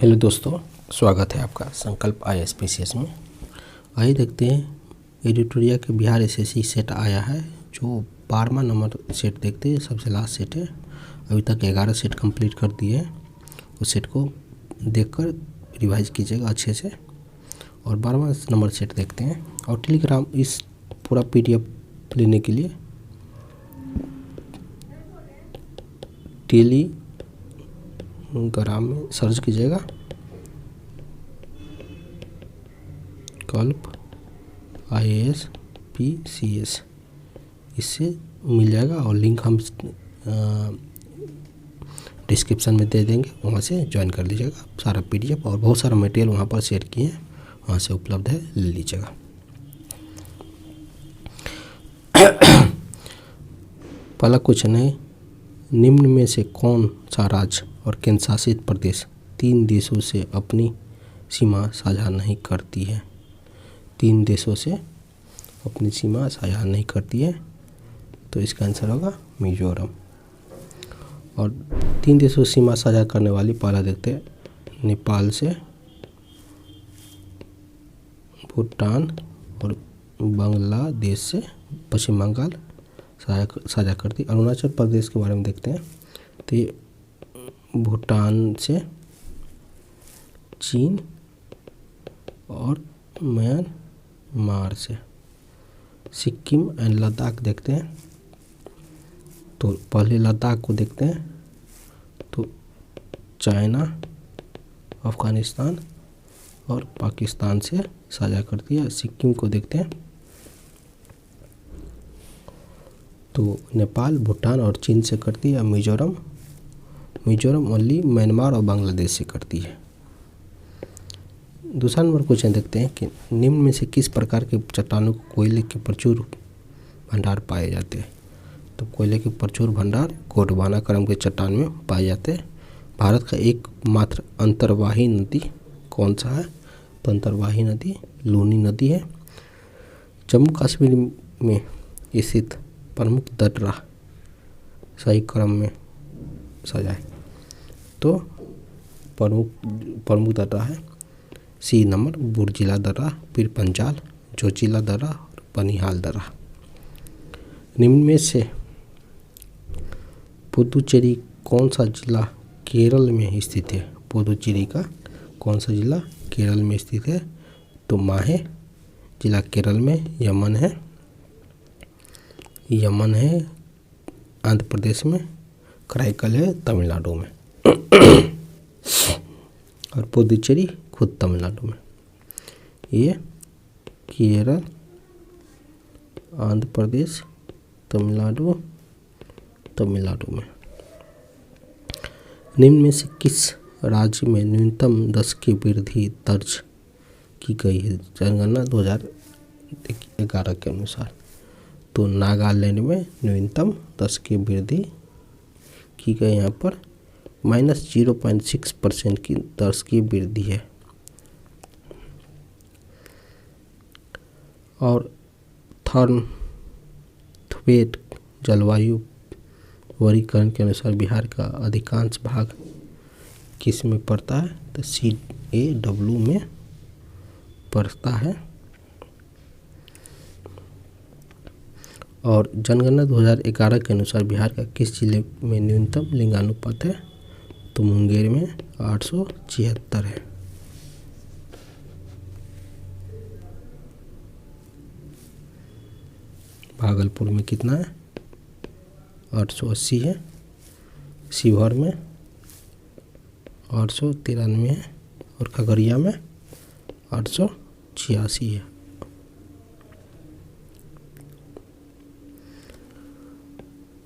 Hello दोस्तों, स्वागत है आपका संकल्प ISPCS में। आइए देखते हैं एडिटोरिया के बिहार SSC सेट आया है जो 12वां नंबर सेट देखते हैं, सबसे लास्ट सेट है। अभी तक 11 सेट कंप्लीट कर दिए हैं। उस सेट को देखकर रिवाइज कीजिएगा अच्छे से और 12वां नंबर सेट देखते हैं। और टेलीग्राम इस पूरा PDF लेने के लिए टेलीग्राम में सर्च कीजिएगा संकल्प ISPCS, इससे मिल जाएगा और लिंक हम डिस्क्रिप्शन में दे देंगे, वहाँ से ज्वाइन कर लीजिएगा। सारा PDF और बहुत सारा मटेरियल वहाँ पर शेयर किए हैं, वहाँ से उपलब्ध है, ले लीजिएगा। पहला क्वेश्चन है, निम्न में से कौन सा राज्य और केंद्र शासित प्रदेश 3 देशों से अपनी सीमा साझा नहीं करती है? 3 देशों से अपनी सीमा साझा नहीं करती है, तो इसका आंसर होगा मिजोरम। और 3 देशों से सीमा साझा करने वाली पहला देखते हैं, नेपाल से, भूटान और बांग्लादेश से पश्चिम बंगाल साझा करती। अरुणाचल प्रदेश के बारे में देखते हैं, तो ये भूटान से, चीन और म्यांमार से। सिक्किम एंड लद्दाख देखते हैं, तो पहले लद्दाख को देखते हैं, तो चाइना, अफ़गानिस्तान और पाकिस्तान से साझा करती है। सिक्किम को देखते हैं, तो नेपाल, भूटान और चीन से करती है। मिजोरम ओनली म्यांमार और बांग्लादेश से करती है। दूसरा नंबर क्वेश्चन देखते हैं कि निम्न में से किस प्रकार के चट्टानों को कोयले के प्रचुर भंडार पाए जाते हैं? तो कोयले के प्रचुर भंडार गोंडवाना क्रम के चट्टान में पाए जाते हैं। भारत का एकमात्र अंतर्वाही नदी कौन सा है? तो अंतर्वाही नदी लूनी नदी है। जम्मू कश्मीर में स्थित प्रमुख दर्रा सही क्रम में सजा है, तो प्रमुख दर्रा है C नंबर बुर्जिला दर्रा, फिर पंचाल, जोजिला दर्रा और बनिहाल दर्रा। निम्न में से पुदुचेरी कौन सा जिला केरल में स्थित है? पुदुचेरी का कौन सा जिला केरल में स्थित है? तो माहे जिला केरल में, यमन है आंध्र प्रदेश में, कराईकल है तमिलनाडु में और पुदुचेरी खुद तमिलनाडु में। ये केरल, आंध्र प्रदेश, तमिलनाडु में। निम्न में से किस राज्य में न्यूनतम 10 की वृद्धि दर्ज की गई है जनगणना 2011 के अनुसार? तो नागालैंड में न्यूनतम 10 की वृद्धि की गई, यहाँ पर -0.6% की दर की वृद्धि है। और थर्मोवेट जलवायु वर्गीकरण के अनुसार बिहार का अधिकांश भाग किस में पड़ता है? तो CAW में पड़ता है। और जनगणना 2011 के अनुसार बिहार का किस जिले में न्यूनतम लिंगानुपात है? तो मुंगेर में 876 है। भागलपुर में कितना है? 880 है। शिवहर में 893 है और खगड़िया में 886 है।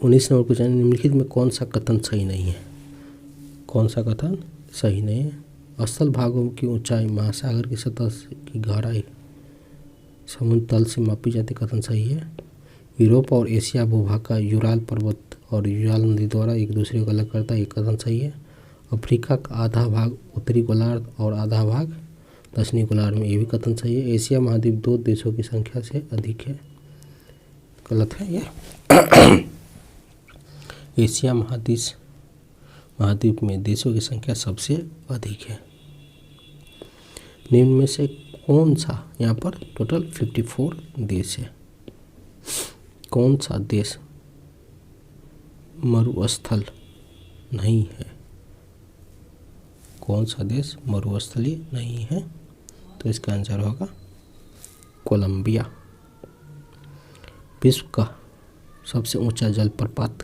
उन्नीस नंबर क्वेश्चन, निम्नलिखित में कौन सा कथन सही नहीं है? कौन सा कथन सही नहीं है? स्थल भागों की ऊंचाई महासागर की सतह की गहराई समुद्र तल से मापी जाती, कथन सही है। यूरोप और एशिया भूभाग का यूराल पर्वत और यूराल नदी द्वारा एक दूसरे को अलग करता है, एक कथन सही है। अफ्रीका का आधा भाग उत्तरी गोलार्ध और आधा भाग दक्षिणी गोलार्ध में, ये भी कथन सही है। एशिया महाद्वीप 2 देशों की संख्या से अधिक है, गलत है ये। एशिया महाद्वीप में देशों की संख्या सबसे अधिक है। निम्न में से कौन सा, यहाँ पर टोटल 54 देश है, कौन सा देश मरुस्थल नहीं है, कौन सा देश मरुस्थलीय नहीं है? तो इसका आंसर होगा कोलंबिया। विश्व का सबसे ऊंचा जलप्रपात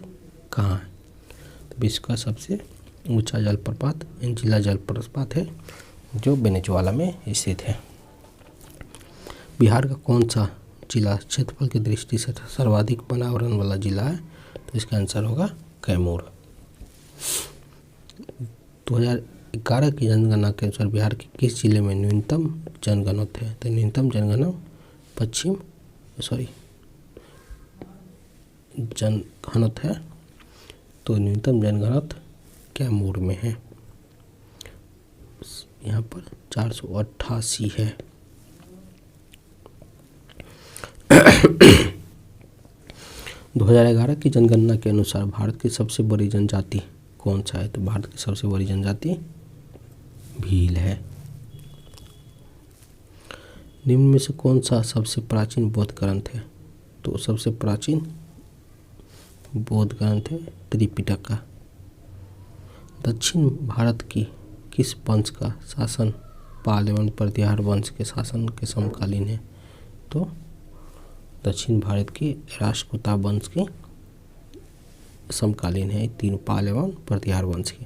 कहाँ है? तो विश्व का सबसे ऊंचा जलप्रपात एंजिला जलप्रपात है, जो वेनेजुएला में स्थित है। बिहार का कौन सा जिला क्षेत्रफल की दृष्टि से सर्वाधिक वनावरण वाला जिला है? तो इसका आंसर होगा कैमूर। 2011 की जनगणना के अनुसार बिहार के किस जिले में न्यूनतम जनघनत्व है? तो न्यूनतम जनघनत्व है, तो न्यूनतम जनघनत्व कैमूर में है, यहाँ पर 488 है। दो 2011 की जनगणना के अनुसार भारत की सबसे बड़ी जनजाति कौन सा है? तो भारत की सबसे बड़ी जनजाति भील है। निम्न में से कौन सा सबसे प्राचीन बौद्ध ग्रंथ है? तो सबसे प्राचीन बौद्ध ग्रंथ है त्रिपिटक का। दक्षिण भारत की किस वंश का शासन पाल एवं प्रतिहार वंश के शासन के समकालीन है? तो दक्षिण भारत की राष्ट्रकूटा वंश के समकालीन है, तीन पाल एवं प्रतिहार वंश की।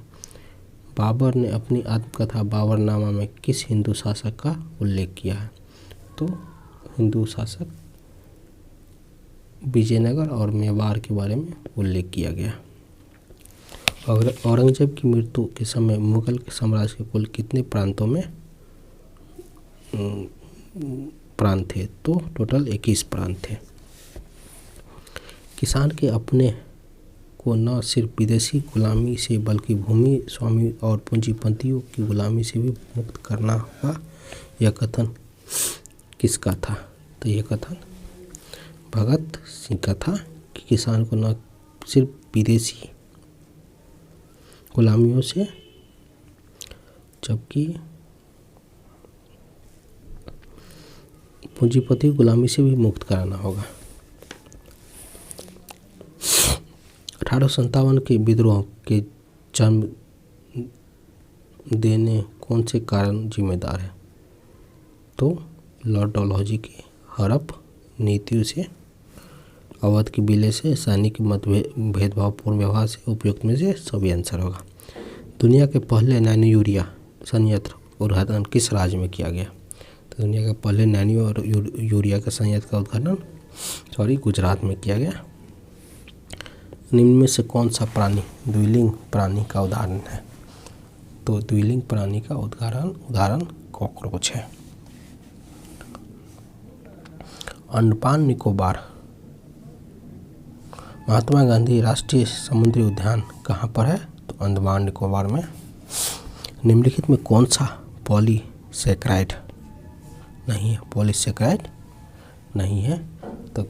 बाबर ने अपनी आत्मकथा बाबरनामा में किस हिंदू शासक का उल्लेख किया है? तो हिंदू शासक विजयनगर और मेवाड़ के बारे में उल्लेख किया गया। और औरंगजेब की मृत्यु के समय मुगल के साम्राज्य के कुल कितने प्रांतों में प्रांत थे? तो टोटल 21 प्रांत थे। किसान के अपने को न सिर्फ विदेशी गुलामी से बल्कि भूमि स्वामी और पूंजीपतियों की गुलामी से भी मुक्त करना होगा, यह कथन किसका था? तो यह कथन भगत सिंह का था कि किसान को न सिर्फ विदेशी गुलामियों से जबकि पूंजीपति गुलामी से भी मुक्त कराना होगा। 1857 के विद्रोह के जन्म देने कौन से कारण जिम्मेदार है? तो लॉर्ड डलहौजी के हड़प नीतियों से, अवध के विलय से, सैनिक भेदभावपूर्ण व्यवहार से, उपयुक्त में से सभी आंसर होगा। दुनिया के पहले नैनो यूरिया संयंत्र उद्घाटन किस राज्य में किया गया? तो दुनिया के पहले नैनो और यूरिया का संयंत्र का उद्घाटन गुजरात में किया गया। निम्न में से कौन सा प्राणी द्विलिंग प्राणी का उदाहरण है? तो द्विलिंग प्राणी का उदाहरण कॉकरोच है। अंडमान निकोबार महात्मा गांधी राष्ट्रीय समुद्री उद्यान कहाँ पर है? तो अंडमान निकोबार में। निम्नलिखित में कौन सा पॉलीसेकेराइड नहीं है? पॉलीसेकेराइड नहीं है तो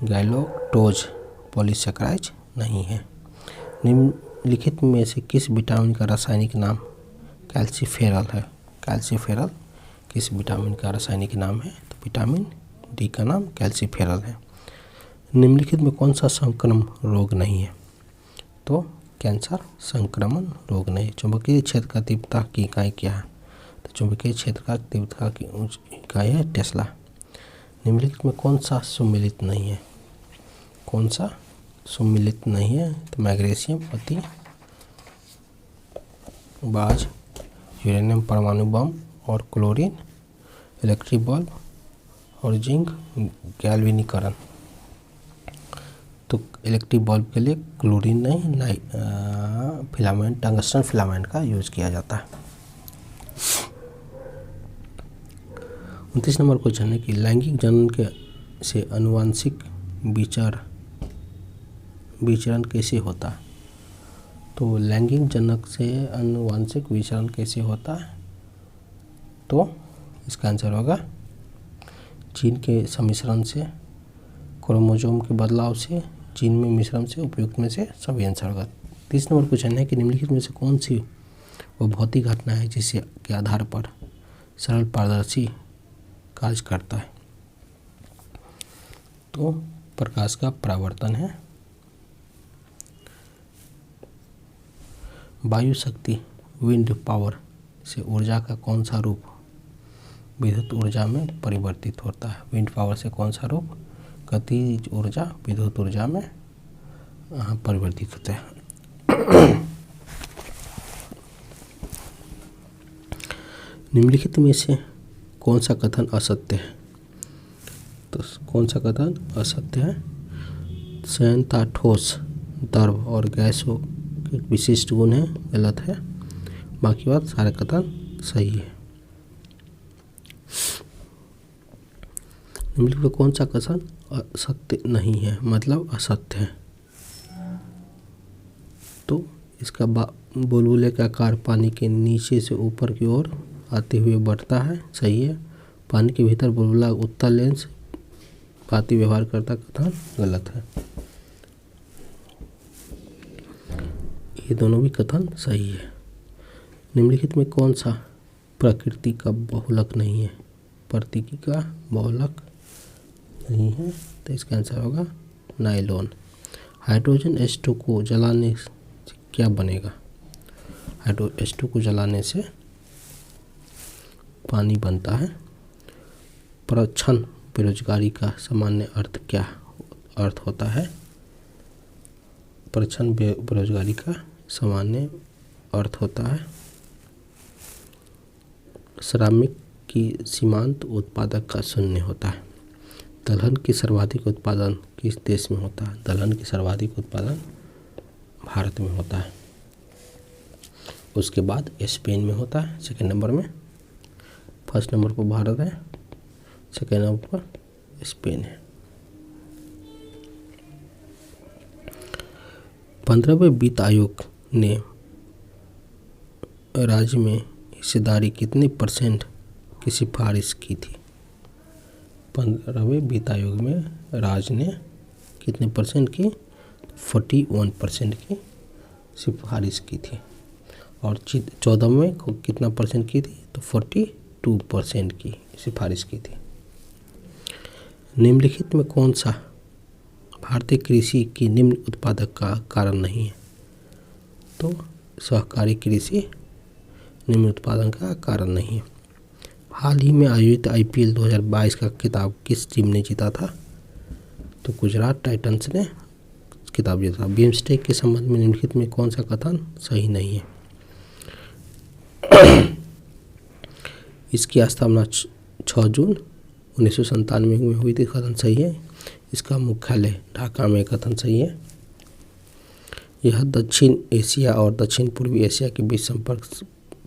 गैलोक्टोज पॉलीसेकेराइड नहीं है। निम्नलिखित में से किस विटामिन का रासायनिक नाम कैल्सीफेरल है? कैल्सीफेरल किस विटामिन का रासायनिक नाम है? तो विटामिन डी का नाम कैल्सीफेरल है। निम्नलिखित में कौन सा संक्रमण रोग नहीं है? तो कैंसर संक्रमण रोग नहीं। चुंबकीय क्षेत्र का तीव्रता की इकाई क्या है? तो चुंबकीय क्षेत्र का तीव्रता की इकाई है टेस्ला। निम्नलिखित में कौन सा सुमेलित नहीं है? कौन सा सुमेलित नहीं है? तो मैग्नीशियम अति बाज, यूरेनियम परमाणु बम और क्लोरीन, इलेक्ट्रिक बल्ब और जिंक गैल्वेनीकरण। तो इलेक्ट्रिक बल्ब के लिए क्लोरीन नहीं फिलामेंट टंगस्टन फिलामेंट का यूज किया जाता है। 29 नंबर क्वेश्चन है कि लैंगिक जनन के से आनुवंशिक विचरण कैसे होता है? तो लैंगिक जनक से आनुवंशिक विचरण कैसे होता है? तो इसका आंसर होगा जीन के सम्मिश्रण से, क्रोमोसोम के बदलाव से, जीन में मिश्रण से, उपयुक्त में से सभी आंसर होगा। 30 नंबर क्वेश्चन है कि निम्नलिखित में से कौन सी वह भौतिक घटना है जिसके के आधार पर सरल पारदर्शी कार्य करता है। तो प्रकाश का परावर्तन है। वायु शक्ति विंड पावर से ऊर्जा का कौन सा रूप विद्युत ऊर्जा में परिवर्तित होता है? विंड पावर से कौन सा रूप गतिज ऊर्जा विद्युत ऊर्जा में परिवर्तित होता है? निम्नलिखित में से कौन सा कथन असत्य है? तो कौन सा कथन असत्य है? संयंत्रता ठोस द्रव और गैसों के विशिष्ट गुण है, गलत है। बाकी बात सारे कथन सही है। निम्नलिखित में कौन सा कथन असत्य नहीं है, मतलब असत्य है? तो इसका बुलबुले का आकार पानी के नीचे से ऊपर की ओर आते हुए बढ़ता है, सही है। पानी के भीतर बुलबुला उत्तल लेंस भांति व्यवहार करता, कथन गलत है। ये दोनों भी कथन सही है। निम्नलिखित में कौन सा प्रकृति का बहुलक नहीं है? प्रकृति का बहुलक नहीं है, तो इसका आंसर होगा नायलॉन। हाइड्रोजन H2 को जलाने से क्या बनेगा? हाइड्रोजन H2 को जलाने से पानी बनता है। प्रच्छन्न बेरोजगारी का सामान्य अर्थ क्या अर्थ होता है? प्रच्छन्न बेरोजगारी का सामान्य अर्थ होता है श्रमिक की सीमांत उत्पादक का शून्य होता है। दलहन की सर्वाधिक उत्पादन किस देश में होता है? दलहन की सर्वाधिक उत्पादन भारत में होता है। उसके बाद स्पेन में होता है सेकंड नंबर में। फर्स्ट नंबर पर भारत है, सेकंड नंबर पर स्पेन है। 15वें वित्त आयोग ने राज्य में हिस्सेदारी कितने % की सिफारिश की थी? 15वें वित्त आयोग में राज्य ने कितने % की? 41% की सिफारिश की थी। और 14वें को कितना % की थी? तो 42% की सिफारिश की थी। निम्नलिखित में कौन सा भारतीय कृषि की निम्न उत्पादक का कारण नहीं है? तो सहकारी कृषि निम्न उत्पादन का कारण नहीं है। हाल ही में आयोजित IPL 2022 का खिताब किस टीम ने जीता था? तो गुजरात टाइटंस ने खिताब जीता। बिम्स्टेक के संबंध में निम्नलिखित में कौन सा कथन सही नहीं है? इसकी स्थापना 6 जून 1997 में हुई थी, कथन सही है। इसका मुख्यालय ढाका में, कथन सही है। यह दक्षिण एशिया और दक्षिण पूर्वी एशिया के बीच संपर्क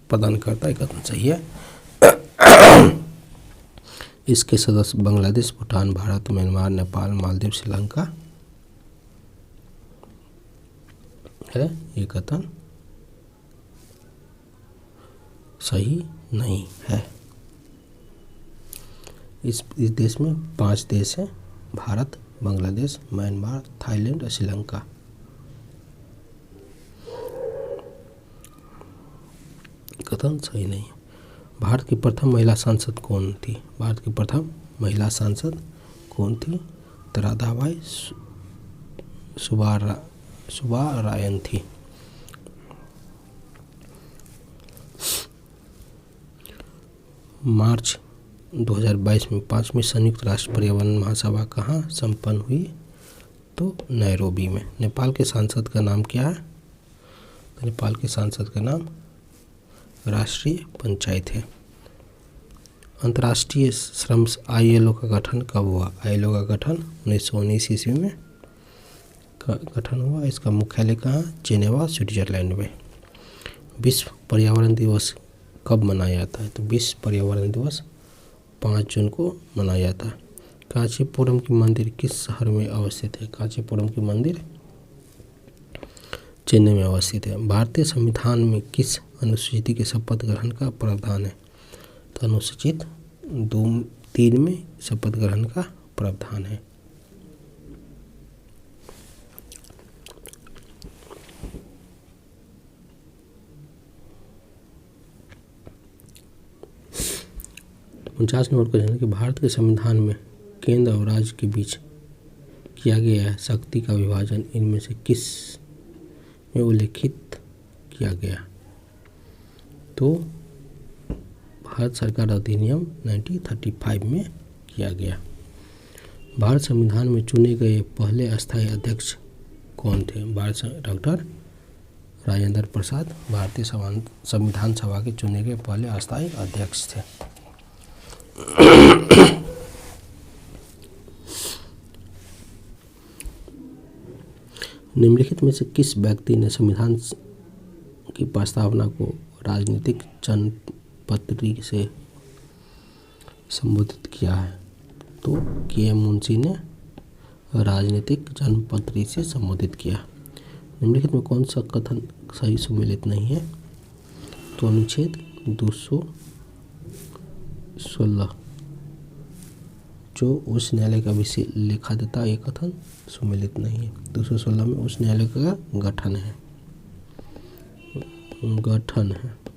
प्रदान करता है, कथन सही है। इसके सदस्य बांग्लादेश, भूटान, भारत, म्यांमार, नेपाल, मालदीव, श्रीलंका है। ये कथन सही नहीं है। इस देश में 5 देश हैं, भारत, बांग्लादेश, म्यांमार, थाईलैंड और श्रीलंका। कथन सही नहीं है। भारत की प्रथम महिला सांसद कौन थी? भारत की प्रथम महिला सांसद कौन थी? तो राधाबाई सुब्बारायन थी। मार्च 2022 में 5वीं संयुक्त राष्ट्र पर्यावरण महासभा कहाँ संपन्न हुई? तो नैरोबी में। नेपाल के सांसद का नाम क्या है? तो नेपाल के सांसद का नाम राष्ट्रीय पंचायत है। अंतर्राष्ट्रीय श्रम ILO का गठन कब हुआ? ILO का गठन 1919 ईस्वी में गठन हुआ। इसका मुख्यालय कहाँ? जेनेवा, स्विट्जरलैंड में। विश्व पर्यावरण दिवस कब मनाया जाता है? तो विश्व पर्यावरण दिवस 5 जून को मनाया जाता है। कांचीपुरम की मंदिर किस शहर में अवस्थित है? कांचीपुरम की मंदिर चेन्नई में अवस्थित है। भारतीय संविधान में किस अनुसूची के शपथ ग्रहण का प्रावधान है? तो अनुसूचित 2-3 में शपथ ग्रहण का प्रावधान है। 49 नंबर क्वेश्चन है कि भारत के संविधान में केंद्र और राज्य के बीच किया गया है शक्ति का विभाजन इनमें से किस में उल्लेखित किया गया? तो भारत सरकार अधिनियम 1935 में किया गया। भारत संविधान में चुने गए पहले अस्थायी अध्यक्ष कौन थे? डॉक्टर राजेंद्र प्रसाद भारतीय संविधान सभा के चुने गए पहले अस्थायी अध्यक्ष थे। निम्नलिखित में से किस व्यक्ति ने संविधान की प्रस्तावना को राजनीतिक जनपत्री से संबोधित किया है? तो के.एम. मुंशी ने राजनीतिक जनपत्री से संबोधित किया। निम्नलिखित में कौन सा कथन सही सुमेलित नहीं है? तो अनुच्छेद 216 जो उच्च न्यायालय का विषय लिखा देता ये कथन सुमेलित नहीं है। 216 में उच्च न्यायालय का गठन है,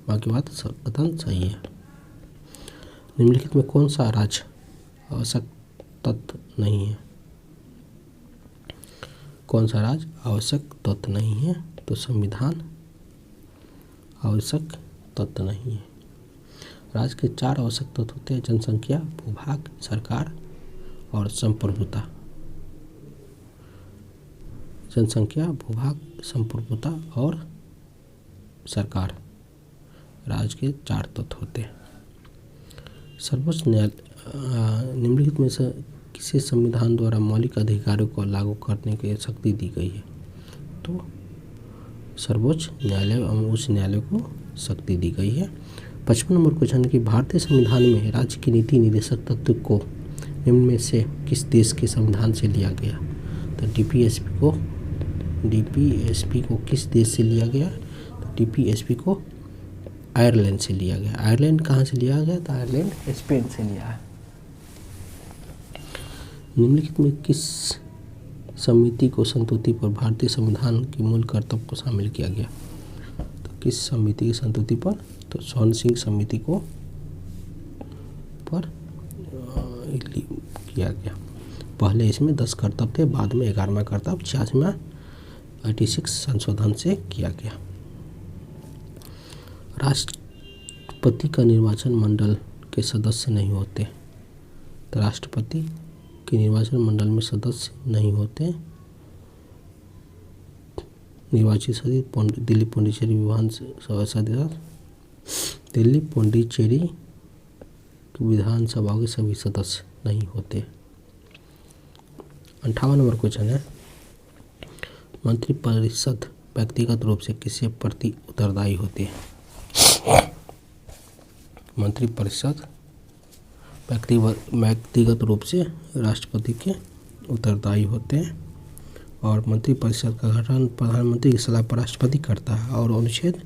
बाकी बात कथन सही है। निम्नलिखित में कौन सा राज्य आवश्यक तत्व नहीं है? कौन सा राज्य आवश्यक तत्व नहीं है? तो संविधान आवश्यक तत्व नहीं है। राज्य के 4 आवश्यक तत्व होते हैं: जनसंख्या, भूभाग, सरकार और संप्रभुता। जनसंख्या, भूभाग, संप्रभुता और सरकार राज्य के 4 तत्व होते हैं। सर्वोच्च न्यायालय निम्नलिखित में से किसी संविधान द्वारा मौलिक अधिकारों को लागू करने की शक्ति दी गई है? तो सर्वोच्च न्यायालय एवं उच्च न्यायालय को शक्ति दी गई है। 55 नंबर क्वेश्चन है कि भारतीय संविधान में राज्य की नीति निर्देशक तत्व को निम्न में से किस देश के संविधान से लिया गया? तो डीपीएसपी को किस देश से लिया गया? तो डीपीएसपी को आयरलैंड से लिया गया। आयरलैंड कहाँ से लिया गया? तो आयरलैंड स्पेन से लिया है। निम्नलिखित में किस समिति को संतुति पर भारतीय संविधान के मूल कर्तव्य को शामिल किया गया? तो किस समिति की संतुति पर? तो स्वर्ण सिंह समिति को पर किया गया। पहले इसमें 10 कर्तव्य थे, बाद में 11वां कर्तव्य 86वां 86 संशोधन से किया गया। राष्ट्रपति का निर्वाचन मंडल के सदस्य नहीं होते। तो राष्ट्रपति के निर्वाचन मंडल में सदस्य नहीं होते निर्वाचित सदस्य दिल्ली पुडुचेरी विधानसभा सदस्य, दिल्ली पुडुचेरी विधानसभा के सभी सदस्य नहीं होते। 58 नंबर क्वेश्चन है मंत्रिपरिषद व्यक्तिगत रूप से किसके प्रति उत्तरदायी होती है? मंत्रिपरिषद व्यक्तिगत रूप से राष्ट्रपति के उत्तरदायी होते हैं और मंत्रिपरिषद का गठन प्रधानमंत्री की सलाह पर राष्ट्रपति करता है और अनुच्छेद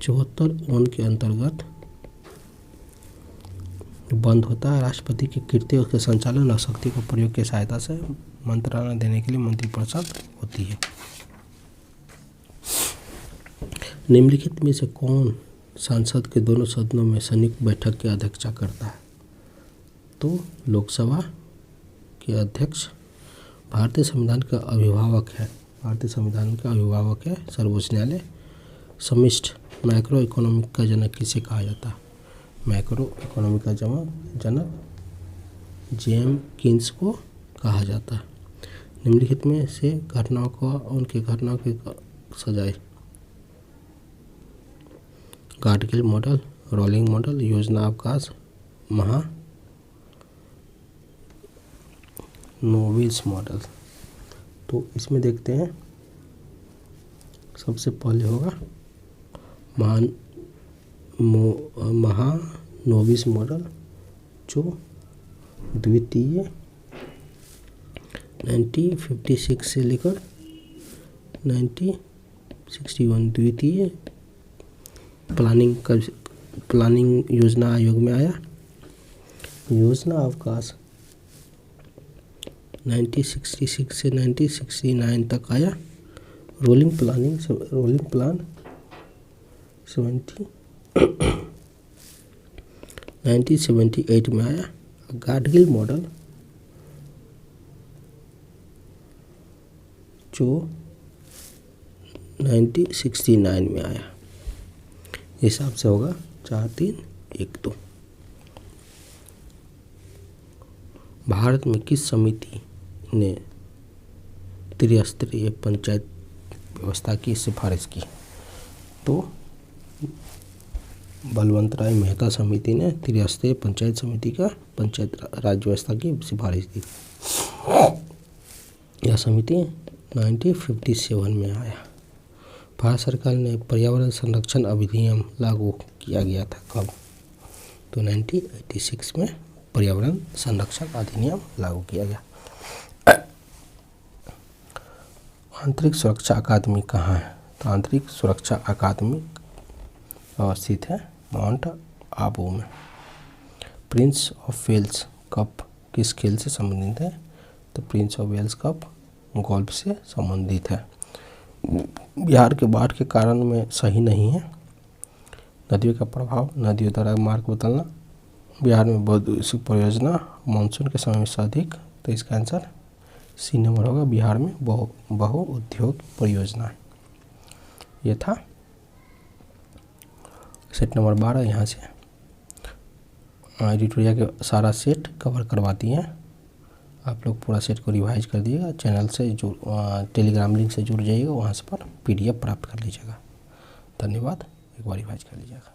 74 के अंतर्गत बंद होता है। राष्ट्रपति की कृत्यों के संचालन और शक्ति को प्रयोग की सहायता से मंत्रालय देने के लिए मंत्रिपरिषद होती है। निम्नलिखित में से कौन संसद के दोनों सदनों में संयुक्त बैठक की अध्यक्षता करता है? तो लोकसभा के अध्यक्ष भारतीय संविधान का अभिभावक है। भारतीय संविधान का अभिभावक है सर्वोच्च न्यायालय। समिष्ट मैक्रो इकोनॉमिक का जनक किसे कहा जाता है? मैक्रो इकोनॉमी का जनक जेम्स कीन्स को कहा जाता है। निम्नलिखित में से घटनाओं को उनके घटनाओं की सजाए: गाडगिल मॉडल, रोलिंग मॉडल, योजना अवकाश, महानोबिल्स मॉडल। तो इसमें देखते हैं सबसे पहले होगा महानोबिल्स मॉडल जो द्वितीय 1956 से लेकर 1961 द्वितीय प्लानिंग योजना आयोग में आया। योजना अवकाश 1966 से 1969 तक आया। रोलिंग प्लान 70 1978 में आया। गाडगिल मॉडल जो 1969 में आया। हिसाब से होगा 4, 3, 1, 2। भारत में किस समिति ने त्रिस्तरीय पंचायत व्यवस्था की सिफारिश की? तो बलवंत राय मेहता समिति ने त्रिस्तरीय पंचायत समिति का पंचायत राज व्यवस्था की सिफारिश की। यह समिति 1957 में आया। भारत सरकार ने पर्यावरण संरक्षण अधिनियम लागू किया गया था कब? तो 1986 में पर्यावरण संरक्षण अधिनियम लागू किया गया। आंतरिक सुरक्षा अकादमी कहाँ है? तो आंतरिक सुरक्षा अकादमी अवस्थित है माउंट आबू में। प्रिंस ऑफ वेल्स कप किस खेल से संबंधित है? तो Prince of Wales cup golf से संबंधित है। बिहार के बाढ़ के कारण में सही नहीं है। नदियों का प्रभाव, नदियों द्वारा मार्ग बदलना, बिहार में बहुउद्देशीय परियोजना, मानसून के समय में से अधिक। तो इसका आंसर सी नंबर होगा, बिहार में बहुउद्योग परियोजना है। ये था सेट नंबर 12। यहाँ से एडिटोरिया के सारा सेट कवर करवाती हैं। आप लोग पूरा सेट को रिवाइज कर दिएगा। चैनल से टेलीग्राम लिंक से जुड़ जाइएगा, वहाँ से पर PDF प्राप्त कर लीजिएगा। धन्यवाद। एक बार रिवाइज कर लीजिएगा।